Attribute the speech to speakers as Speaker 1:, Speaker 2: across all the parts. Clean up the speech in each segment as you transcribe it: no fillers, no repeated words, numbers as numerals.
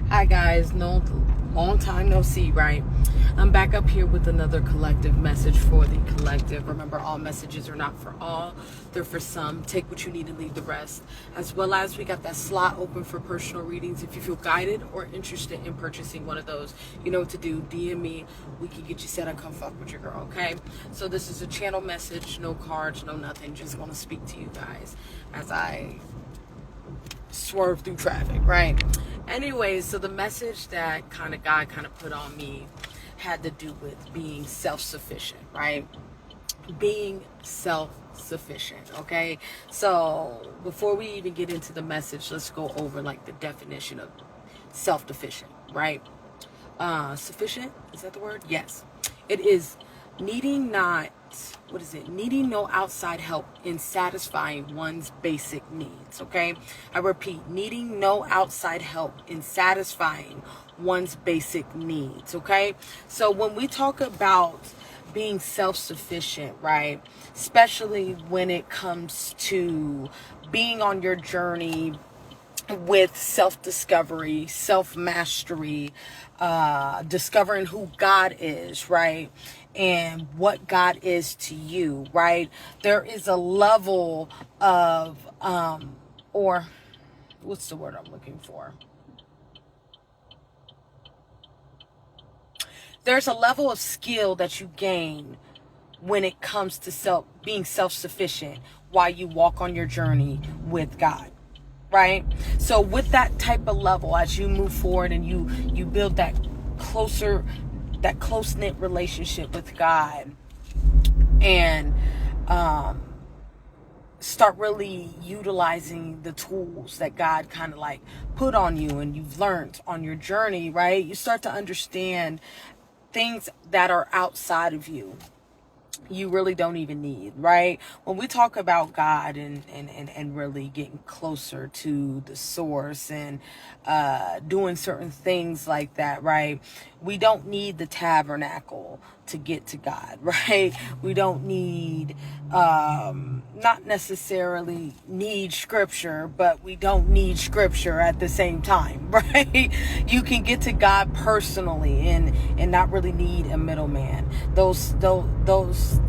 Speaker 1: Hi guys, long time no see, right? I'm back up here with another collective message for the collective. Remember, all messages are not for all, they're for some. Take what you need and leave the rest. As well as we got that slot open for personal readings. If you feel guided or interested in purchasing one of those, you know what to do. DM me, we can get you set up, come fuck with your girl, okay? So this is a channel message, no cards, no nothing. Just want to speak to you guys as I swerve through traffic, right? Anyways, so the message that God put on me had to do with being self-sufficient, right? Being self-sufficient, okay? So before we even get into the message, let's go over like the definition of self-sufficient, right? Sufficient, is that the word? Yes. It is needing no outside help in satisfying one's basic needs, okay? I repeat, needing no outside help in satisfying one's basic needs, okay? So when we talk about being self-sufficient, right, especially when it comes to being on your journey with self-discovery, self-mastery, discovering who God is, right? And what God is to you, right? There is a level of, or what's the word I'm looking for? There's a level of skill that you gain when it comes to being self-sufficient while you walk on your journey with God. Right? So with that type of level, as you move forward and you build that close-knit relationship with God and start really utilizing the tools that God kind of like put on you and you've learned on your journey, right? You start to understand things that are outside of you. You really don't even need, right? When we talk about God and really getting closer to the source and doing certain things like that, right? We don't need the tabernacle to get to God, right? We don't need, not necessarily need scripture, but we don't need scripture at the same time, right? You can get to God personally and not really need a middleman. Those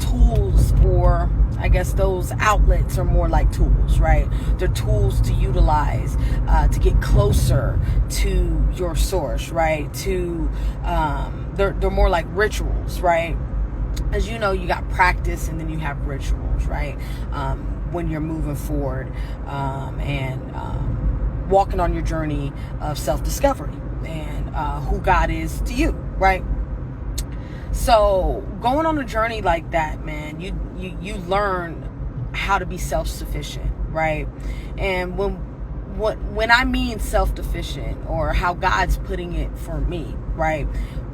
Speaker 1: tools, or I guess those outlets, are more like tools, right? They're tools to utilize to get closer to your source, right? They're more like rituals, right? As you know, you got practice and then you have rituals, right? When you're moving forward and walking on your journey of self-discovery and who God is to you, right? So going on a journey like that, man, you learn how to be self-sufficient, right? And when I mean self-sufficient, or how God's putting it for me, right?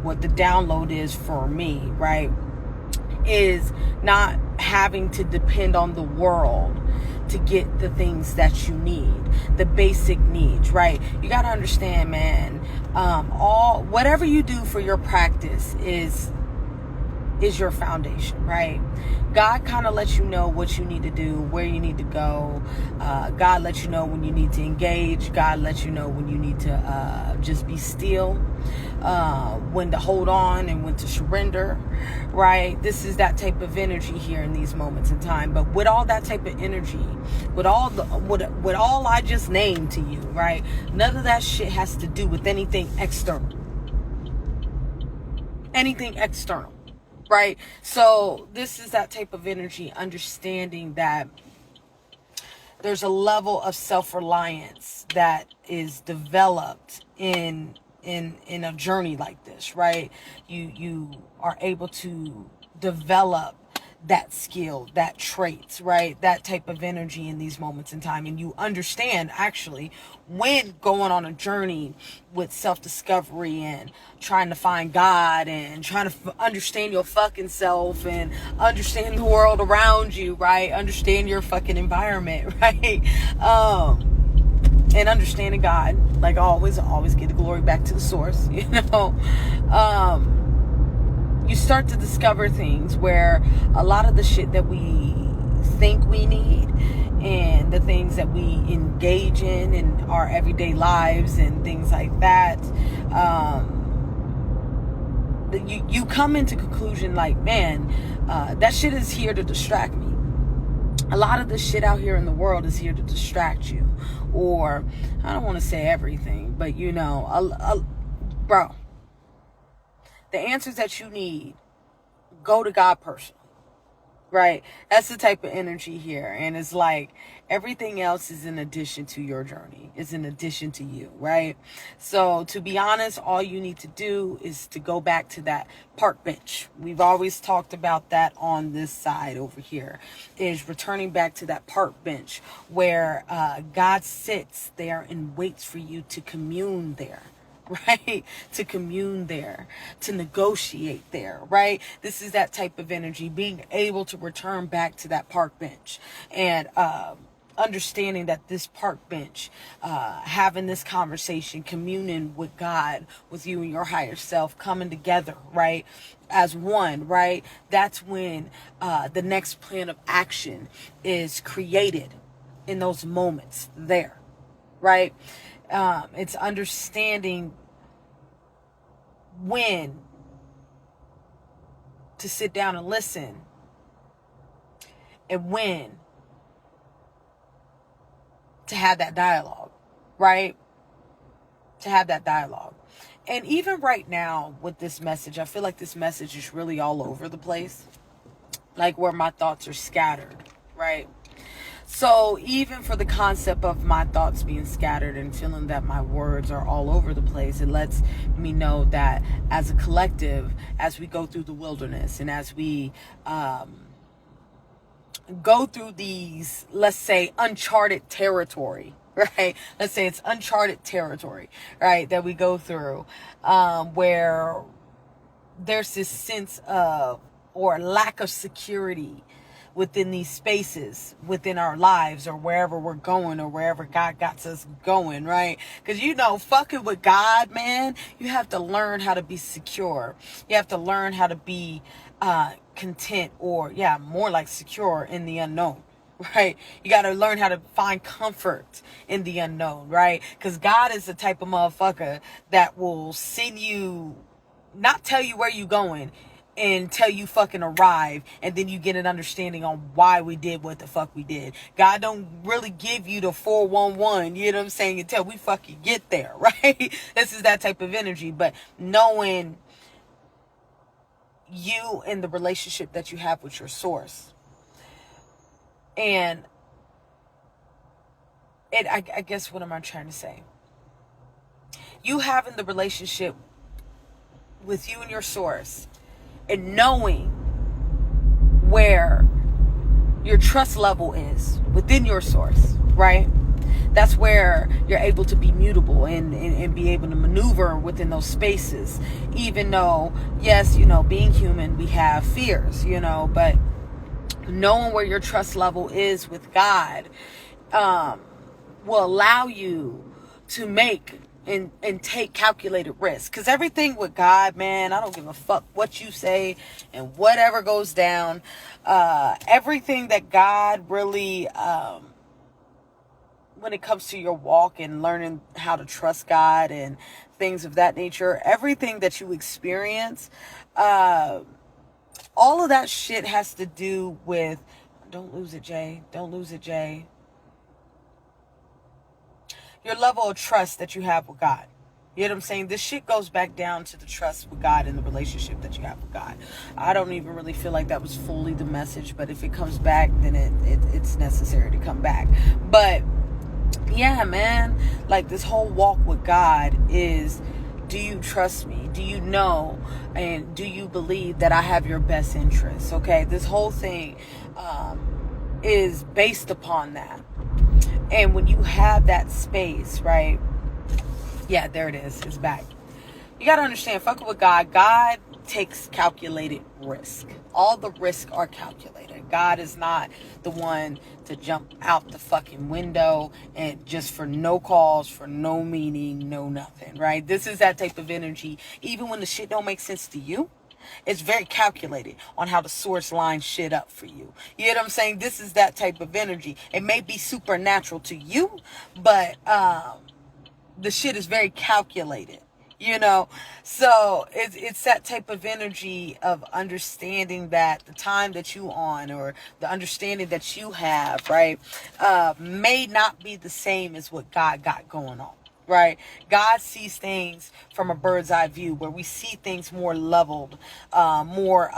Speaker 1: What the download is for me, right? Is not having to depend on the world to get the things that you need, the basic needs, right? You got to understand, man, whatever you do for your practice is your foundation, right? God kind of lets you know what you need to do, where you need to go. God lets you know when you need to engage. God lets you know when you need to just be still, when to hold on and when to surrender, right? This is that type of energy here in these moments in time. But with all that type of energy, with all I just named to you, right? None of that shit has to do with anything external. Anything external. Right? So this is that type of energy, understanding that there's a level of self-reliance that is developed in a journey like this, right? You are able to develop that skill, that traits, right? That type of energy in these moments in time. And you understand, actually, when going on a journey with self-discovery and trying to find God and trying to understand your fucking self and understand the world around you, right? Understand your fucking environment, right? And understanding God, like always get the glory back to the source, you know? You start to discover things where a lot of the shit that we think we need, and the things that we engage in our everyday lives and things like that, you come into conclusion like, man, that shit is here to distract me. A lot of the shit out here in the world is here to distract you. Or, I don't want to say everything, but you know, bro, the answers that you need, go to God personally. Right? That's the type of energy here. And it's like everything else is in addition to your journey. It's in addition to you, right? So to be honest, all you need to do is to go back to that park bench. We've always talked about that on this side over here, is returning back to that park bench where God sits there and waits for you to commune there. Right? To commune there, to negotiate there, right? This is that type of energy, being able to return back to that park bench and understanding that this park bench, having this conversation, communing with God, with you and your higher self, coming together, right? As one, right? That's when the next plan of action is created in those moments there, right? It's understanding when to sit down and listen, and when to have that dialogue, right? To have that dialogue. And even right now with this message, I feel like this message is really all over the place, like where my thoughts are scattered, right? So even for the concept of my thoughts being scattered and feeling that my words are all over the place, it lets me know that as a collective, as we go through the wilderness and as we go through these, let's say, uncharted territory, right? Let's say it's uncharted territory, right? That we go through, where there's this sense of, or lack of security within these spaces, within our lives, or wherever we're going, or wherever God got us going, right? Because, you know, fucking with God, man, you have to learn how to be secure. You have to learn how to be content, or, yeah, more like secure in the unknown, right? You got to learn how to find comfort in the unknown, right? Because God is the type of motherfucker that will send you, not tell you where you going, until you fucking arrive, and then you get an understanding on why we did what the fuck we did. God don't really give you the 411, you know what I'm saying, until we fucking get there, right? This is that type of energy. But knowing you and the relationship that you have with your source, and I guess, what am I trying to say? You having the relationship with you and your source, and knowing where your trust level is within your source, right? That's where you're able to be mutable and be able to maneuver within those spaces. Even though, yes, you know, being human, we have fears, you know, but knowing where your trust level is with God will allow you to make and take calculated risks. Because everything with God, man, I don't give a fuck what you say and whatever goes down. Everything that God really, when it comes to your walk and learning how to trust God and things of that nature, everything that you experience, all of that shit has to do with, don't lose it, Jay. Don't lose it, Jay. Your level of trust that you have with God. You know what I'm saying? This shit goes back down to the trust with God and the relationship that you have with God. I don't even really feel like that was fully the message, but if it comes back, then it's necessary to come back. But yeah, man, like this whole walk with God is, do you trust me? Do you know? And do you believe that I have your best interests? Okay, this whole thing is based upon that. And when you have that space, right? Yeah, there it is. It's back. You got to understand, fucking with God. God takes calculated risk. All the risks are calculated. God is not the one to jump out the fucking window and just for no cause, for no meaning, no nothing, right? This is that type of energy. Even when the shit don't make sense to you, It's very calculated on how the source lines shit up for you. You know what I'm saying? This is that type of energy. It may be supernatural to you, but the shit is very calculated. You know, so it's that type of energy of understanding that the time that you on, or the understanding that you have, right, may not be the same as what God got going on, right? God sees things from a bird's eye view, where we see things more leveled, more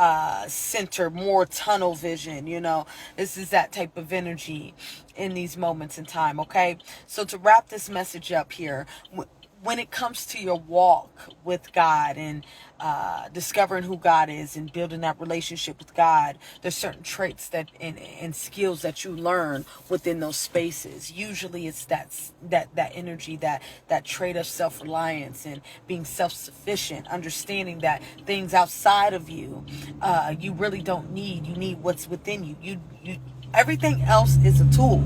Speaker 1: centered, more tunnel vision. You know, this is that type of energy in these moments in time. Okay, so to wrap this message up here, when it comes to your walk with God and discovering who God is and building that relationship with God, there's certain traits that and skills that you learn within those spaces. Usually it's that energy, that trait of self-reliance and being self-sufficient, understanding that things outside of you, you really don't need. You need what's within you. You everything else is a tool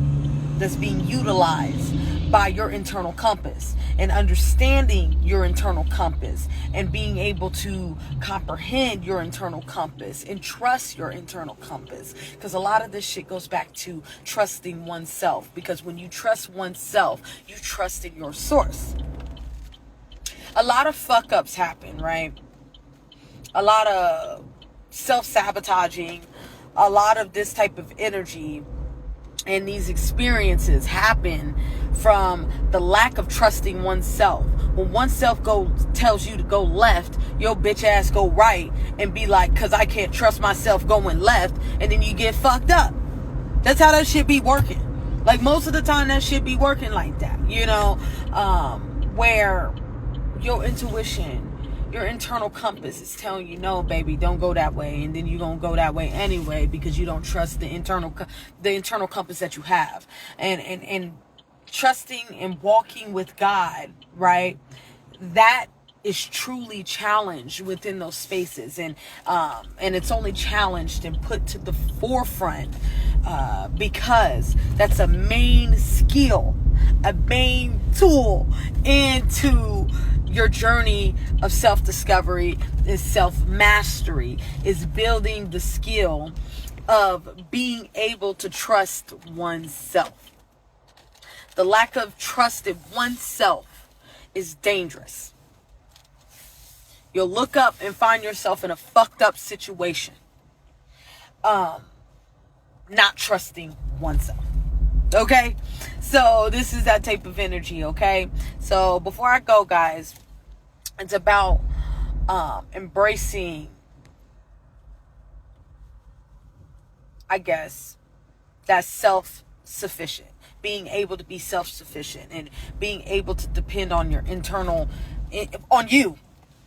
Speaker 1: that's being utilized by your internal compass, and understanding your internal compass and being able to comprehend your internal compass and trust your internal compass. Because a lot of this shit goes back to trusting oneself, because when you trust oneself, you trust in your source. A lot of fuck ups happen, right? A lot of self-sabotaging, a lot of this type of energy and these experiences happen from the lack of trusting oneself. When oneself tells you to go left, your bitch ass go right and be like, cause I can't trust myself going left, and then you get fucked up. That's how that shit be working. Like, most of the time that shit be working like that, you know, where your intuition, your internal compass is telling you, no, baby, don't go that way. And then you're going to go that way anyway, because you don't trust the internal compass that you have. And trusting and walking with God, right? That is truly challenged within those spaces. And it's only challenged and put to the forefront because that's a main skill, a main tool into your journey of self-discovery, is self-mastery, is building the skill of being able to trust oneself. The lack of trust in oneself is dangerous. You'll look up and find yourself in a fucked up situation. Not trusting oneself. Okay, so this is that type of energy. Okay, so before I go, guys, it's about embracing, I guess, that self-sufficient, being able to be self-sufficient and being able to depend on your internal, on you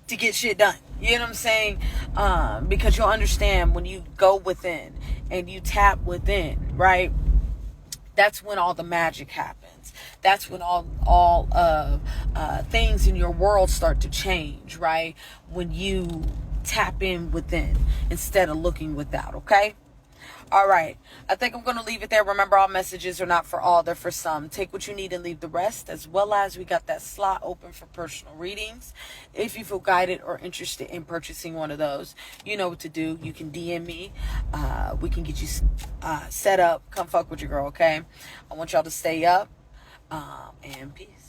Speaker 1: to get shit done. You know what I'm saying? Because you'll understand when you go within and you tap within, right? That's when all the magic happens. That's when all things in your world start to change, right? When you tap in within instead of looking without, okay? All right. I think I'm going to leave it there. Remember, all messages are not for all. They're for some. Take what you need and leave the rest, as well as we got that slot open for personal readings. If you feel guided or interested in purchasing one of those, you know what to do. You can DM me. We can get you set up. Come fuck with your girl, okay? I want y'all to stay up. And peace.